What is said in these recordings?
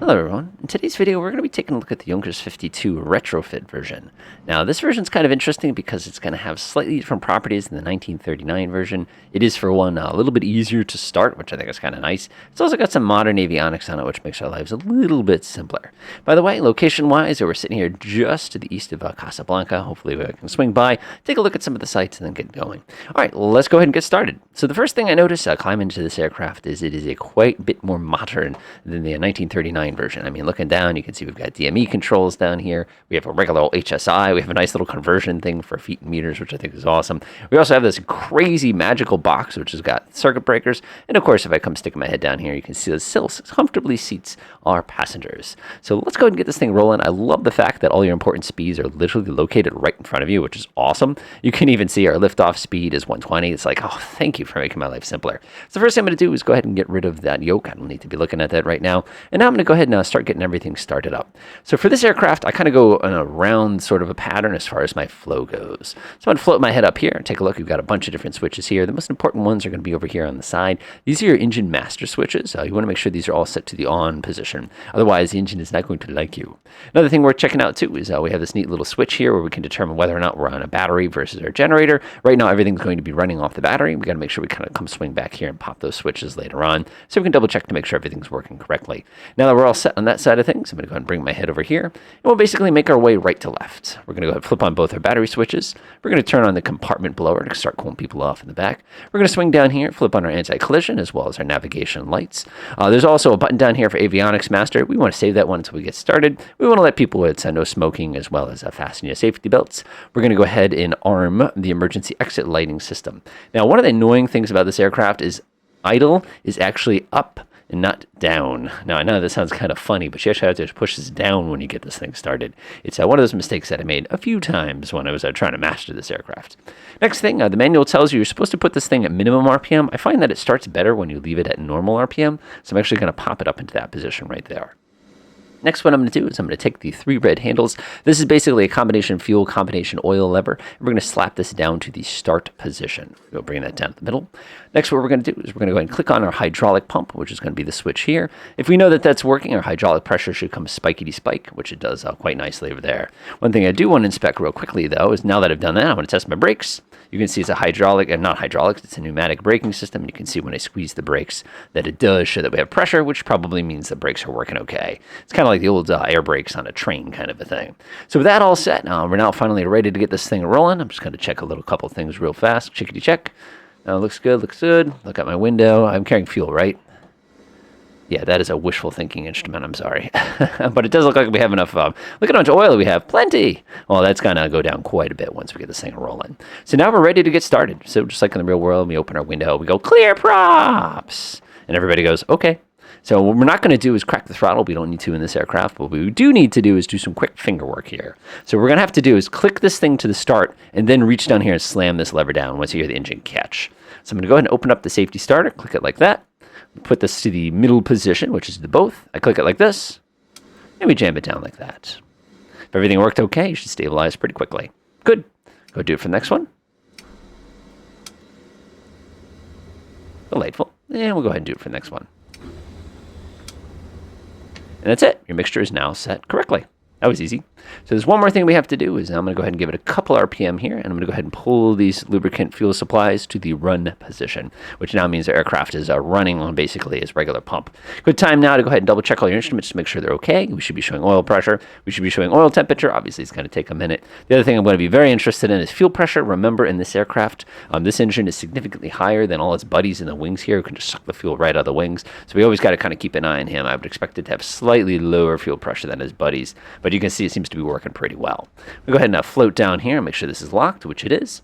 Hello everyone, in today's video we're going to be taking a look at the JU52 Retrofit version. Now this version is kind of interesting because it's going to have slightly different properties than the 1939 version. It is, for one, a little bit easier to start, which I think is kind of nice. It's also got some modern avionics on it, which makes our lives a little bit simpler. By the way, location-wise, we're sitting here just to the east of Casablanca. Hopefully we can swing by, take a look at some of the sites, and then get going. Alright, let's go ahead and get started. So the first thing I notice climbing into this aircraft is it is a quite bit more modern than the 1939 version. I mean, looking down, you can see we've got DME controls down here. We have a regular old HSI. We have a nice little conversion thing for feet and meters, which I think is awesome. We also have this crazy magical box, which has got circuit breakers. And of course, if I come sticking my head down here, you can see the sill comfortably seats our passengers. So let's go ahead and get this thing rolling. I love the fact that all your important speeds are literally located right in front of you, which is awesome. You can even see our liftoff speed is 120. It's like, oh, thank you for making my life simpler. So the first thing I'm going to do is go ahead and get rid of that yoke. I don't need to be looking at that right now. And now I'm going to go ahead and start getting everything started up. So for this aircraft, I kind of go in a round sort of a pattern as far as my flow goes. So I'm going to float my head up here and take a look. We've got a bunch of different switches here. The most important ones are going to be over here on the side. These are your engine master switches. You want to make sure these are all set to the on position. Otherwise, the engine is not going to like you. Another thing worth checking out too is we have this neat little switch here where we can determine whether or not we're on a battery versus our generator. Right now, everything's going to be running off the battery. We got to make sure we kind of come swing back here and pop those switches later on so we can double check to make sure everything's working correctly. Now that we're all set on that side of things, I'm going to go ahead and bring my head over here, and we'll basically make our way right to left. We're going to go ahead and flip on both our battery switches. We're going to turn on the compartment blower to start cooling people off in the back. We're going to swing down here, flip on our anti-collision, as well as our navigation lights. There's also a button down here for Avionics Master. We want to save that one until we get started. We want to let people with no smoking, as well as fasten your safety belts. We're going to go ahead and arm the emergency exit lighting system. Now, one of the annoying things about this aircraft is idle is actually up and not down. Now, I know this sounds kind of funny, but you actually have to push this down when you get this thing started. It's one of those mistakes that I made a few times when I was trying to master this aircraft. Next thing, the manual tells you you're supposed to put this thing at minimum RPM. I find that it starts better when you leave it at normal RPM, so I'm actually going to pop it up into that position right there. Next, what I'm going to do is I'm going to take the three red handles. This is basically a combination fuel, combination oil lever. And we're going to slap this down to the start position. We'll bring that down to the middle. Next, what we're going to do is we're going to go ahead and click on our hydraulic pump, which is going to be the switch here. If we know that that's working, our hydraulic pressure should come spikety-spike, which it does quite nicely over there. One thing I do want to inspect real quickly, though, is now that I've done that, I want to test my brakes. You can see it's a hydraulic, and not hydraulic, it's a pneumatic braking system. And you can see when I squeeze the brakes that it does show that we have pressure, which probably means the brakes are working okay. It's kind of like the old air brakes on a train kind of a thing. So with that all set, we're now finally ready to get this thing rolling. I'm just going to check a couple things real fast. Chickadee check. Looks good, looks good. Look out my window. I'm carrying fuel, right? Yeah, that is a wishful thinking instrument. I'm sorry. But it does look like we have enough. Look at how much oil we have. Plenty. Well, that's going to go down quite a bit once we get this thing rolling. So now we're ready to get started. So just like in the real world, we open our window. We go, clear props. And everybody goes, okay. So what we're not going to do is crack the throttle. We don't need to in this aircraft. But what we do need to do is do some quick finger work here. So what we're going to have to do is click this thing to the start and then reach down here and slam this lever down once you hear the engine catch. So I'm going to go ahead and open up the safety starter. Click it like that. Put this to the middle position, which is the both. I click it like this, and we jam it down like that. If everything worked okay, you should stabilize pretty quickly. Good. Go do it for the next one. Delightful. And we'll go ahead and do it for the next one. And that's it. Your mixture is now set correctly. That was easy. So there's one more thing we have to do is I'm going to go ahead and give it a couple RPM here, and I'm going to go ahead and pull these lubricant fuel supplies to the run position, which now means the aircraft is running on basically its regular pump. Good time now to go ahead and double check all your instruments to make sure they're okay. We should be showing oil pressure. We should be showing oil temperature. Obviously, it's going to take a minute. The other thing I'm going to be very interested in is fuel pressure. Remember, in this aircraft, this engine is significantly higher than all its buddies in the wings here who can just suck the fuel right out of the wings. So we always got to kind of keep an eye on him. I would expect it to have slightly lower fuel pressure than his buddies, but you can see it seems to be working pretty well. We'll go ahead and float down here and make sure this is locked, which it is.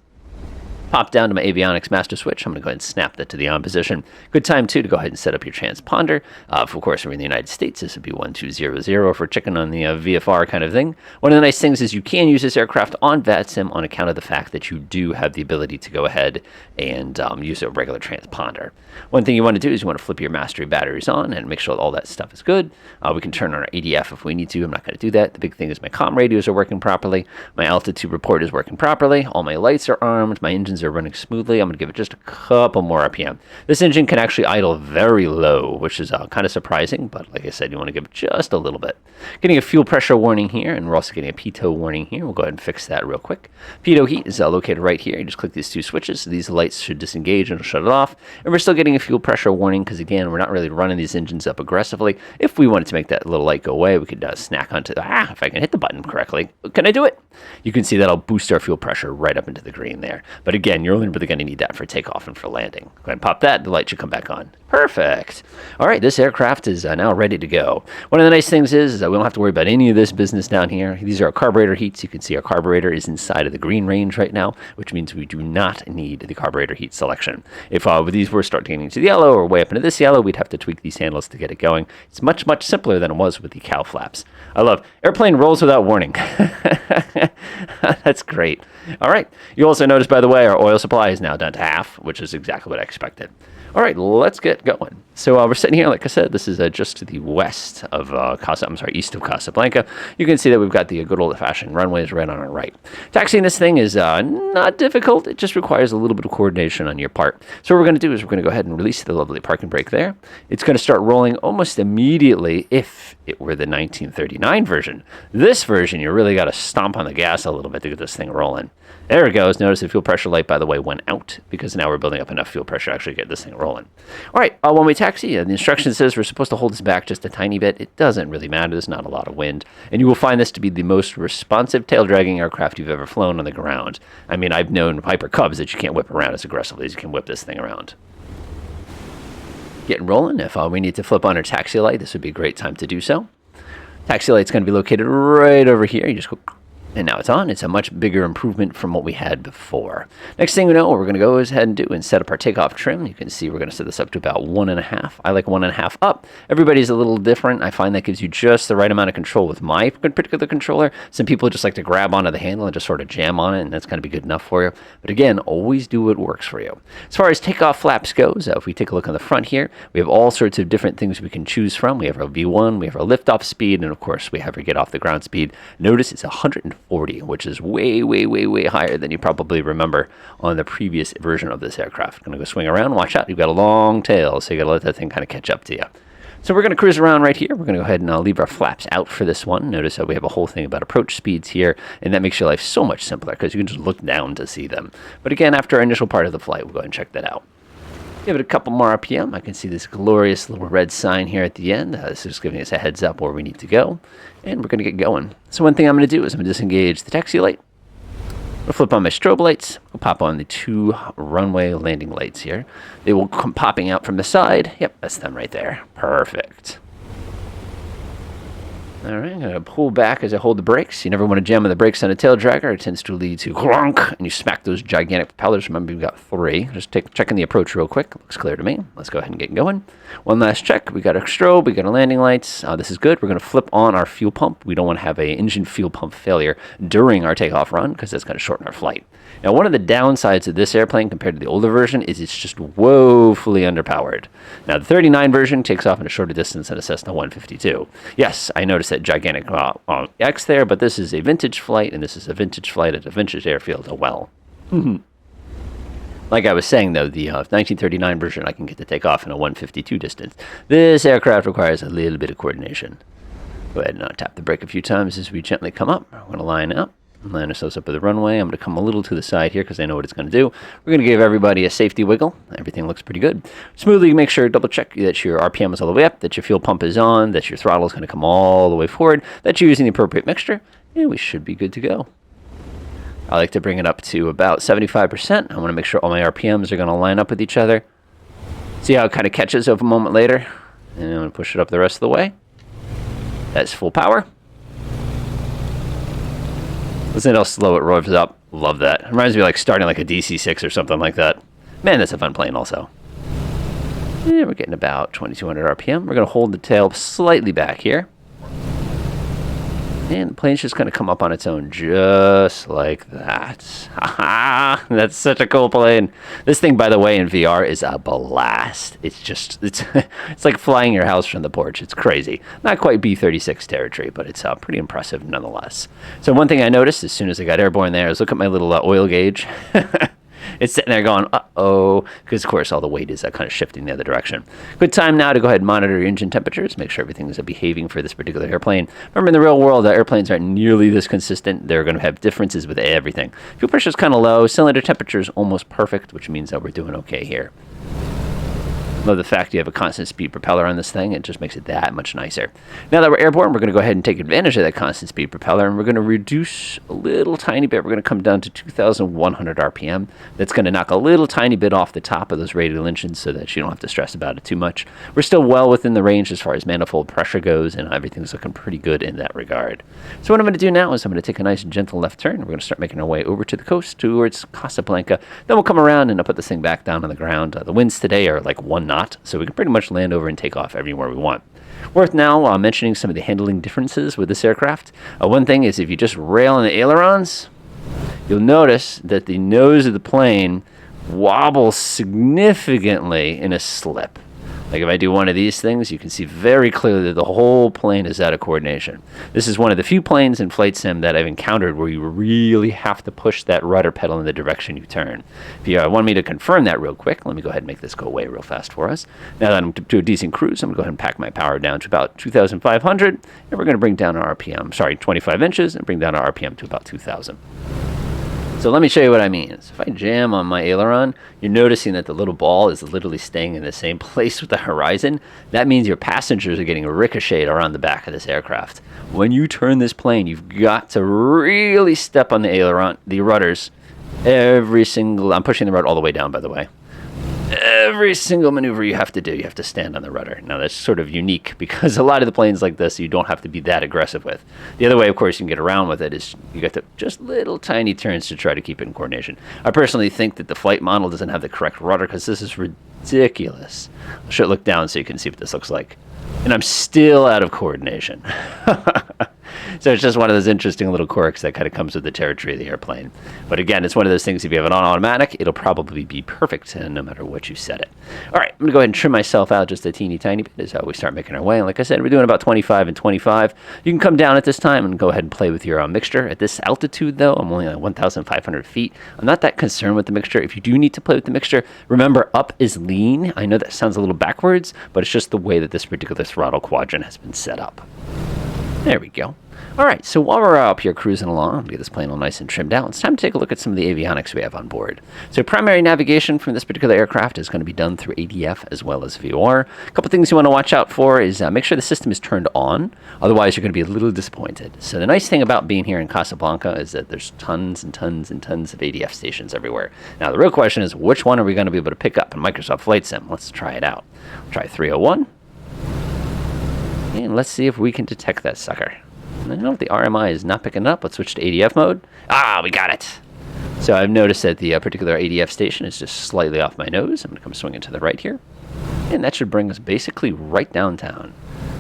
Pop down to my avionics master switch. I'm going to go ahead and snap that to the on position. Good time, too, to go ahead and set up your transponder. Of course, we're in the United States. This would be 1200 for checking on the VFR kind of thing. One of the nice things is you can use this aircraft on VATSIM on account of the fact that you do have the ability to go ahead and use a regular transponder. One thing you want to do is you want to flip your mastery batteries on and make sure all that stuff is good. We can turn on our ADF if we need to. I'm not going to do that. The big thing is my comm radios are working properly. My altitude report is working properly. All my lights are armed. My engines are running smoothly. I'm going to give it just a couple more RPM. This engine can actually idle very low, which is kind of surprising, but like I said, you want to give it just a little bit. Getting a fuel pressure warning here, and we're also getting a pitot warning here. We'll go ahead and fix that real quick. Pitot heat is located right here. You just click these two switches. So these lights should disengage and shut it off. And we're still getting a fuel pressure warning because, again, we're not really running these engines up aggressively. If we wanted to make that little light go away, we could snack onto, if I can hit the button correctly. Can I do it? You can see that'll boost our fuel pressure right up into the green there. But again, you're only really going to need that for takeoff and for landing. Go ahead and pop that. The light should come back on. Perfect. All right, this aircraft is now ready to go. One of the nice things is that we don't have to worry about any of this business down here. These are our carburetor heats. You can see our carburetor is inside of the green range right now, which means we do not need the carburetor heat selection. If these were start getting into the yellow or way up into this yellow, we'd have to tweak these handles to get it going. It's much, much simpler than it was with the cow flaps. I love airplane rolls without warning. That's great. All right. You also notice, by the way, our oil supply is now down to half, which is exactly what I expected. All right, let's get going. So we're sitting here, like I said, this is just to the west of east of Casablanca. You can see that we've got the good old-fashioned runways right on our right. Taxiing this thing is not difficult. It just requires a little bit of coordination on your part. So what we're going to do is we're going to go ahead and release the lovely parking brake there. It's going to start rolling almost immediately if it were the 1939 version. This version, you really got to stomp on the gas a little bit to get this thing rolling. There it goes. Notice the fuel pressure light, by the way, went out because now we're building up enough fuel pressure to actually get this thing rolling. All right, when we taxi, the instruction says we're supposed to hold this back just a tiny bit. It doesn't really matter. There's not a lot of wind. And you will find this to be the most responsive tail-dragging aircraft you've ever flown on the ground. I mean, I've known Piper Cubs that you can't whip around as aggressively as you can whip this thing around. Getting rolling. If we need to flip on our taxi light, this would be a great time to do so. Taxi light's going to be located right over here. You just go... And now it's on. It's a much bigger improvement from what we had before. Next thing we know, what we're going to go ahead and do and set up our takeoff trim. You can see we're going to set this up to about 1.5. I like 1.5 up. Everybody's a little different. I find that gives you just the right amount of control with my particular controller. Some people just like to grab onto the handle and just sort of jam on it, and that's going to be good enough for you. But again, always do what works for you. As far as takeoff flaps goes, if we take a look on the front here, we have all sorts of different things we can choose from. We have our V1, we have our liftoff speed, and of course, we have our get off the ground speed. Notice it's 140, which is way, way, way, way higher than you probably remember on the previous version of this aircraft. Going to go swing around. Watch out. You've got a long tail, so you got to let that thing kind of catch up to you. So we're going to cruise around right here. We're going to go ahead and leave our flaps out for this one. Notice how we have a whole thing about approach speeds here, and that makes your life so much simpler because you can just look down to see them. But again, after our initial part of the flight, we'll go ahead and check that out. Give it a couple more RPM. I can see this glorious little red sign here at the end. This is just giving us a heads up where we need to go. And we're going to get going. So one thing I'm going to do is I'm going to disengage the taxi light. I'll flip on my strobe lights. I'll pop on the 2 runway landing lights here. They will come popping out from the side. Yep, that's them right there. Perfect. All right, I'm going to pull back as I hold the brakes. You never want to jam on the brakes on a tail dragger. It tends to lead to clunk, and you smack those gigantic propellers. Remember, we've got 3. Just checking the approach real quick. Looks clear to me. Let's go ahead and get going. One last check. We got our strobe. We got our landing lights. This is good. We're going to flip on our fuel pump. We don't want to have an engine fuel pump failure during our takeoff run because that's going to shorten our flight. Now, one of the downsides of this airplane compared to the older version is it's just woefully underpowered. Now, the 39 version takes off in a shorter distance than a Cessna 152. Yes, I noticed that gigantic X there, but this is a vintage flight, and this is a vintage flight at a vintage airfield. Oh, well. Like I was saying, though, the 1939 version, I can get to take off in a 152 distance. This aircraft requires a little bit of coordination. Go ahead and tap the brake a few times as we gently come up. We're going to line up. Line ourselves up with the runway. I'm going to come a little to the side here because I know what it's going to do. We're going to give everybody a safety wiggle. Everything looks pretty good. Smoothly make sure, double check that your RPM is all the way up, that your fuel pump is on, that your throttle is going to come all the way forward, that you're using the appropriate mixture, and we should be good to go. I like to bring it up to about 75%. I want to make sure all my RPMs are going to line up with each other. See how it kind of catches up a moment later? And I'm going to push it up the rest of the way. That's full power. Listen how slow it revs up. Love that. It reminds me of like starting like a DC-6 or something like that. Man, that's a fun plane also. And we're getting about 2200 RPM. We're going to hold the tail slightly back here. And the plane's just going to come up on its own just like that. Ha-ha! That's such a cool plane. This thing, by the way, in VR is a blast. It's like flying your house from the porch. It's crazy. Not quite B-36 territory, but it's pretty impressive nonetheless. So one thing I noticed as soon as I got airborne there is look at my little oil gauge. It's sitting there going, uh-oh, because, of course, all the weight is kind of shifting the other direction. Good time now to go ahead and monitor your engine temperatures, make sure everything is behaving for this particular airplane. Remember, in the real world, airplanes aren't nearly this consistent. They're going to have differences with everything. Fuel pressure is kind of low. Cylinder temperature is almost perfect, which means that we're doing okay here. Love the fact you have a constant speed propeller on this thing. It just makes it that much nicer. Now that we're airborne, we're going to go ahead and take advantage of that constant speed propeller, and we're going to reduce a little tiny bit. We're going to come down to 2,100 RPM. That's going to knock a little tiny bit off the top of those radial engines so that you don't have to stress about it too much. We're still well within the range as far as manifold pressure goes, and everything's looking pretty good in that regard. So what I'm going to do now is I'm going to take a nice gentle left turn. We're going to start making our way over to the coast towards Casablanca. Then we'll come around and I'll put this thing back down on the ground. The winds today are like 1 knot, so we can pretty much land over and take off everywhere we want. Worth now mentioning some of the handling differences with this aircraft. One thing is if you just rail on the ailerons, you'll notice that the nose of the plane wobbles significantly in a slip. Like if I do one of these things, you can see very clearly that the whole plane is out of coordination. This is one of the few planes in Flight Sim that I've encountered where you really have to push that rudder pedal in the direction you turn. If you want me to confirm that real quick, let me go ahead and make this go away real fast for us. Now that I'm to a decent cruise, I'm going to go ahead and pack my power down to about 2,500, and we're going to bring down our RPM, 25 inches, and bring down our RPM to about 2,000. So let me show you what I mean. So if I jam on my aileron, you're noticing that the little ball is literally staying in the same place with the horizon. That means your passengers are getting ricocheted around the back of this aircraft. When you turn this plane, you've got to really step on the aileron, the rudders, I'm pushing the rudder all the way down, by the way. Every single maneuver you have to do, you have to stand on the rudder. Now, that's sort of unique because a lot of the planes like this, you don't have to be that aggressive with. The other way, of course, you can get around with it is you got to just little tiny turns to try to keep it in coordination. I personally think that the flight model doesn't have the correct rudder because this is ridiculous. I should look down so you can see what this looks like. And I'm still out of coordination. So it's just one of those interesting little quirks that kind of comes with the territory of the airplane. But again, it's one of those things, if you have it on automatic, it'll probably be perfect no matter what you set it. All right, I'm going to go ahead and trim myself out just a teeny tiny bit as we start making our way. And like I said, we're doing about 25 and 25. You can come down at this time and go ahead and play with your mixture. At this altitude, though, I'm only at 1,500 feet. I'm not that concerned with the mixture. If you do need to play with the mixture, remember, up is lean. I know that sounds a little backwards, but it's just the way that this particular throttle quadrant has been set up. There we go. All right, so while we're up here cruising along, I'll get this plane all nice and trimmed out. It's time to take a look at some of the avionics we have on board. So primary navigation from this particular aircraft is going to be done through ADF as well as VOR. A couple things you want to watch out for is make sure the system is turned on. Otherwise, you're going to be a little disappointed. So the nice thing about being here in Casablanca is that there's tons and tons and tons of ADF stations everywhere. Now, the real question is, which one are we going to be able to pick up in Microsoft Flight Sim? Let's try it out. We'll try 301. And let's see if we can detect that sucker. I don't know if the RMI is not picking it up. Let's switch to ADF mode. Ah, we got it. So I've noticed that the particular ADF station is just slightly off my nose. I'm going to come swinging to the right here. And that should bring us basically right downtown.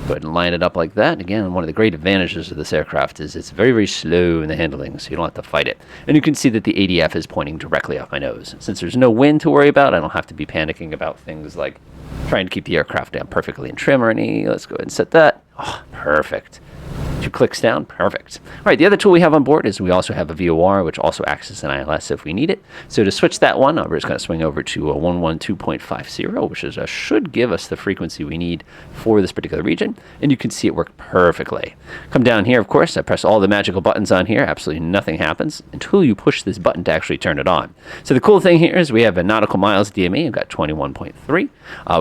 Go ahead and line it up like that. Again, one of the great advantages of this aircraft is it's very, very slow in the handling, so you don't have to fight it. And you can see that the ADF is pointing directly off my nose. Since there's no wind to worry about, I don't have to be panicking about things like trying to keep the aircraft down perfectly in trim or any. Let's go ahead and set that. Oh, perfect. 2 clicks down, perfect. All right, the other tool we have on board is we also have a VOR, which also acts as an ILS if we need it. So to switch that one, we're just going to swing over to a 112.50, which is should give us the frequency we need for this particular region, and you can see it work perfectly. Come down here, of course, I press all the magical buttons on here. Absolutely nothing happens until you push this button to actually turn it on. So the cool thing here is we have a nautical miles DME. We've got 21.3.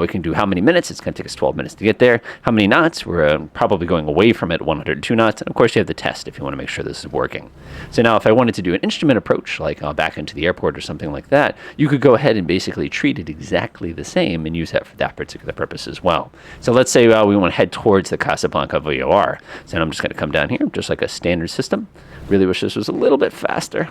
We can do how many minutes. It's going to take us 12 minutes to get there. How many knots? We're probably going away from it 102 knots. And of course, you have the test if you want to make sure this is working. So now if I wanted to do an instrument approach, like back into the airport or something like that, you could go ahead and basically treat it exactly the same and use that for that particular purpose as well. So let's say we want to head towards the Casablanca VOR. So I'm just going to come down here, just like a standard system. Really wish this was a little bit faster.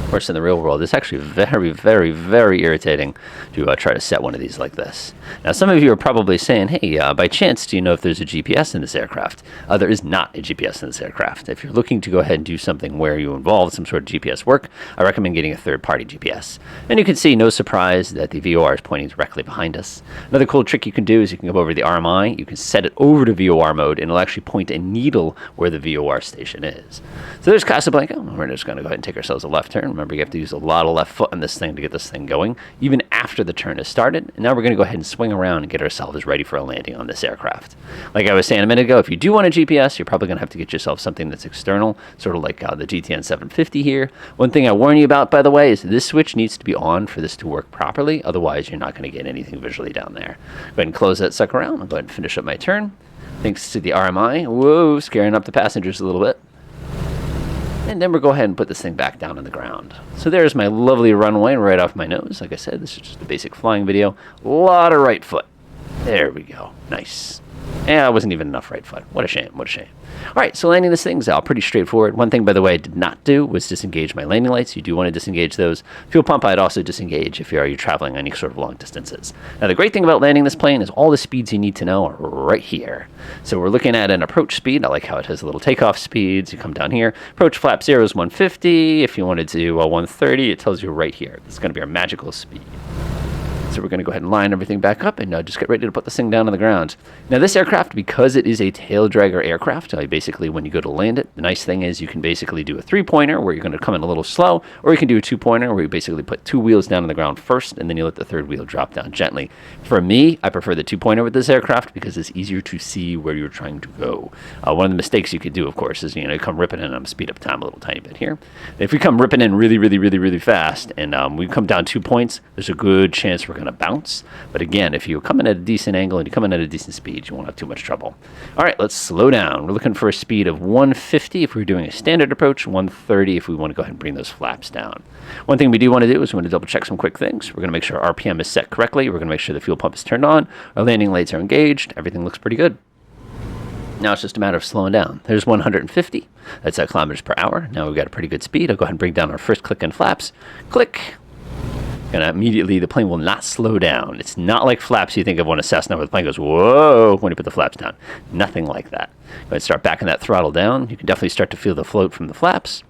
Of course, in the real world, it's actually very, very, very irritating to try to set one of these like this. Now, some of you are probably saying, hey, by chance, do you know if there's a GPS in this aircraft? There is not a GPS in this aircraft. If you're looking to go ahead and do something where you involve some sort of GPS work, I recommend getting a third-party GPS. And you can see, no surprise, that the VOR is pointing directly behind us. Another cool trick you can do is you can go over to the RMI, you can set it over to VOR mode, and it'll actually point a needle where the VOR station is. So there's Casablanca. We're just going to go ahead and take ourselves a left turn. Remember, you have to use a lot of left foot on this thing to get this thing going, even after the turn has started. And now we're going to go ahead and swing around and get ourselves ready for a landing on this aircraft. Like I was saying a minute ago, if you do want a GPS, you're probably going to have to get yourself something that's external, sort of like the GTN 750 here. One thing I warn you about, by the way, is this switch needs to be on for this to work properly. Otherwise, you're not going to get anything visually down there. Go ahead and close that sucker out. I'll go ahead and finish up my turn. Thanks to the RMI. Whoa, scaring up the passengers a little bit. And then we'll go ahead and put this thing back down on the ground. So there's my lovely runway right off my nose. Like I said, this is just a basic flying video. A lot of right foot. There we go. Nice. Yeah, it wasn't even enough right foot. What a shame. What a shame. All right, so landing this thing's out pretty straightforward. One thing, by the way, I did not do was disengage my landing lights. You do want to disengage those. Fuel pump, I'd also disengage if you're traveling any sort of long distances. Now, the great thing about landing this plane is all the speeds you need to know are right here. So we're looking at an approach speed. I like how it has a little takeoff speeds. You come down here. Approach flap 0 is 150. If you wanted to do 130, it tells you right here. It's going to be our magical speed. So we're going to go ahead and line everything back up and just get ready to put this thing down on the ground. Now this aircraft, because it is a tail dragger aircraft, basically when you go to land it, the nice thing is you can basically do a 3-pointer where you're going to come in a little slow, or you can do a 2-pointer where you basically put 2 wheels down on the ground first and then you let the 3rd wheel drop down gently. For me, I prefer the 2-pointer with this aircraft because it's easier to see where you're trying to go. One of the mistakes you could do, of course, is you come ripping in. I'm speed up time a little tiny bit here. If we come ripping in really fast and we come down 2 points, there's a good chance we're going to bounce. But again, if you come in at a decent angle and you come in at a decent speed, you won't have too much trouble. All right, let's slow down. We're looking for a speed of 150 if we're doing a standard approach, 130 if we want to go ahead and bring those flaps down. One thing we do want to do is we want to double check some quick things. We're going to make sure our RPM is set correctly. We're going to make sure the fuel pump is turned on. Our landing lights are engaged. Everything looks pretty good. Now it's just a matter of slowing down. There's 150. That's kilometers per hour. Now we've got a pretty good speed. I'll go ahead and bring down our first click and flaps. Click. And immediately the plane will not slow down. It's not like flaps you think of when a Cessna where the plane goes, whoa, when you put the flaps down. Nothing like that. Go ahead and start backing that throttle down. You can definitely start to feel the float from the flaps.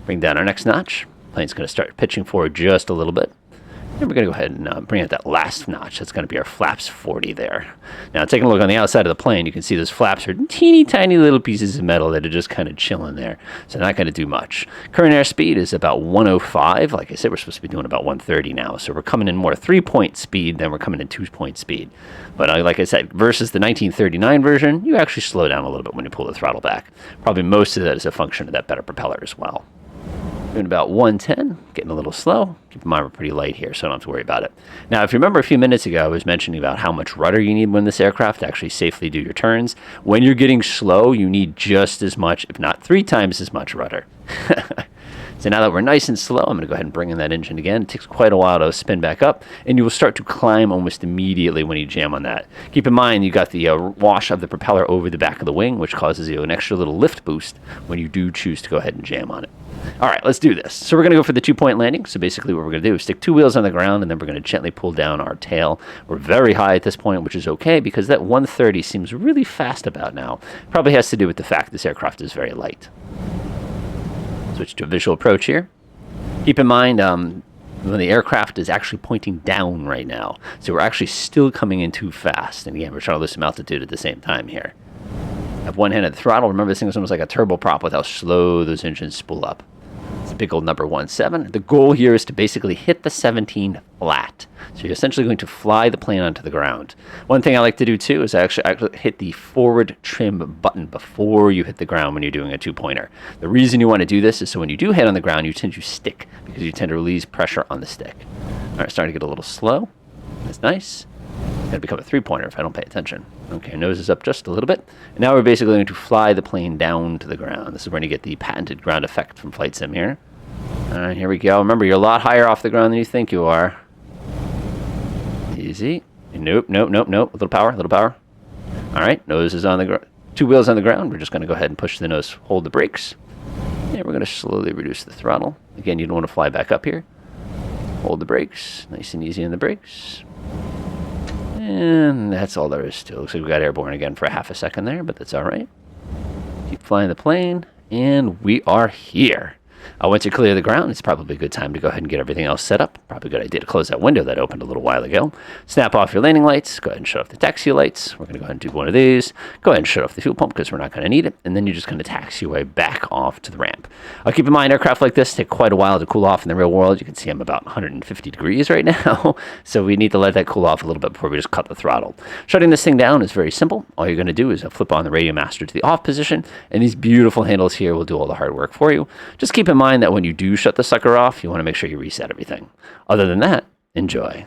Bring down our next notch. Plane's going to start pitching forward just a little bit. And we're going to go ahead and bring out that last notch. That's going to be our flaps 40 there. Now, taking a look on the outside of the plane, you can see those flaps are teeny tiny little pieces of metal that are just kind of chilling there. So not going to do much. Current airspeed is about 105. Like I said, we're supposed to be doing about 130 now. So we're coming in more 3-point speed than we're coming in 2-point speed. But like I said, versus the 1939 version, you actually slow down a little bit when you pull the throttle back. Probably most of that is a function of that better propeller as well. Doing about 110, getting a little slow. Keep in mind we're pretty light here, so I don't have to worry about it. Now, if you remember a few minutes ago, I was mentioning about how much rudder you need when this aircraft to actually safely do your turns. When you're getting slow, you need just as much, if not 3 times as much rudder. So now that we're nice and slow, I'm going to go ahead and bring in that engine again. It takes quite a while to spin back up, and you will start to climb almost immediately when you jam on that. Keep in mind, you got the wash of the propeller over the back of the wing, which causes you an extra little lift boost when you do choose to go ahead and jam on it. All right, let's do this. So we're going to go for the 2-point landing. So basically what we're going to do is stick 2 wheels on the ground, and then we're going to gently pull down our tail. We're very high at this point, which is okay because that 130 seems really fast about now. Probably has to do with the fact this aircraft is very light. Switch to a visual approach here. Keep in mind when the aircraft is actually pointing down right now. So we're actually still coming in too fast. And again, we're trying to lose some altitude at the same time here. Have one hand at the throttle. Remember, this thing is almost like a turboprop with how slow those engines spool up. It's a big old number 17. The goal here is to basically hit the 17 flat. So you're essentially going to fly the plane onto the ground. One thing I like to do too is I actually hit the forward trim button before you hit the ground when you're doing a 2-pointer. The reason you want to do this is so when you do hit on the ground, you tend to stick because you tend to release pressure on the stick. All right, starting to get a little slow. That's nice. It's going to become a 3-pointer if I don't pay attention. Okay, nose is up just a little bit. And now we're basically going to fly the plane down to the ground. This is where you get the patented ground effect from Flight Sim here. All right, here we go. Remember, you're a lot higher off the ground than you think you are. Easy. Nope. A little power. All right, nose is on the ground. 2 wheels on the ground. We're just going to go ahead and push the nose, hold the brakes. And we're going to slowly reduce the throttle. Again, you don't want to fly back up here. Hold the brakes. Nice and easy on the brakes. And that's all there is to it. Looks like we got airborne again for a half a second there, but that's all right. Keep flying the plane, and we are here. Once you clear the ground, it's probably a good time to go ahead and get everything else set up. Probably a good idea to close that window that opened a little while ago. Snap off your landing lights. Go ahead and shut off the taxi lights. We're going to go ahead and do one of these. Go ahead and shut off the fuel pump because we're not going to need it. And then you're just going to taxi your way back off to the ramp. Keep in mind, aircraft like this take quite a while to cool off in the real world. You can see I'm about 150 degrees right now. So we need to let that cool off a little bit before we just cut the throttle. Shutting this thing down is very simple. All you're going to do is flip on the radio master to the off position, and these beautiful handles here will do all the hard work for you. Just keep in mind that when you do shut the sucker off, you want to make sure you reset everything. Other than that, enjoy.